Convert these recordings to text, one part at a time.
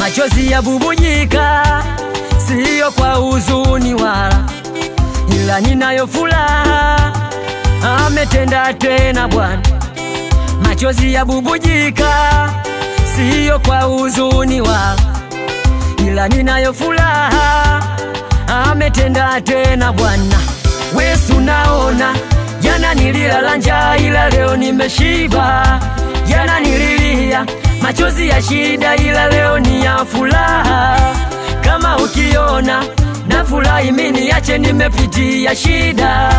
machozi ya bubujika, siyo kwa huzuni wala, ila ninayo furaha, ametenda tena Bwana. Machozi ya bubujika, siyo kwa huzuni wala, ila ninayo furaha, ametenda tena Bwana. Wesu naona, jana nililala njaa ila leo nimeshiba. Jana nililia machozi ya shida ila leo ni ya furaha. Kama ukiona na furahi mimi niache, nimepitia shida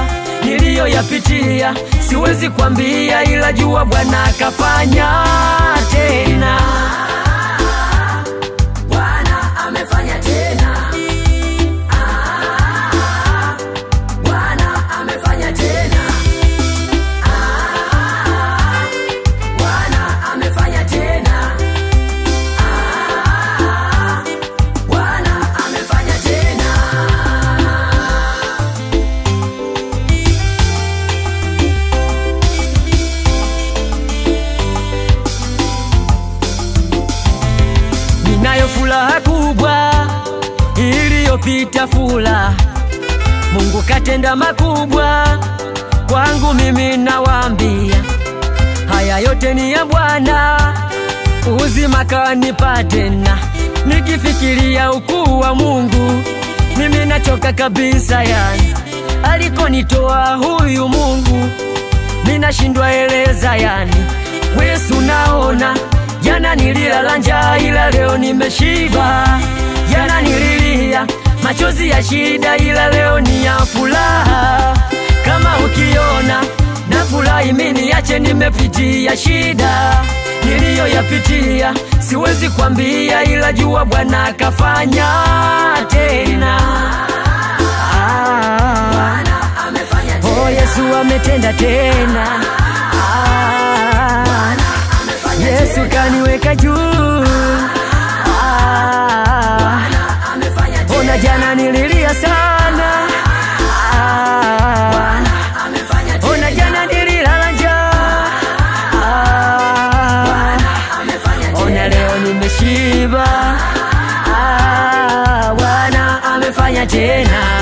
niliyoyapitia, siwezi kwambia ila jua Bwana kafanya tena. Bwana amefanya tena. Bwana amefanya tena. Bwana amefanya tena. Bwana amefanya tena. Ninayo furaha kubwa iliyopita furaha, Mungu katenda makubwa kwangu mimi nawaambia. Haya yote ni ya Bwana, uzima kanipa tena. Nikifikiria ukuu wa Mungu mimi nachoka kabisa yani. Alikonitoa huyu Mungu mimi nashindwa eleza yani. Wesu naona, jana nililala njaa ila leo nimeshiba. Jana nililia machozi ya shida ila leo ni ya furaha. Kama ukiona na furahi mimi niache, nimepitia shida niliyoyapitia, siwezi kwambia ila jua Bwana kafanya tena. Bwana amefanya tena. Oh, Yesu ametenda tena. Yesu kaniweka juu. Ona jana nililia sana. Ona jana nililala njaa. Ona leo nimeshiba. Bwana amefanya tena.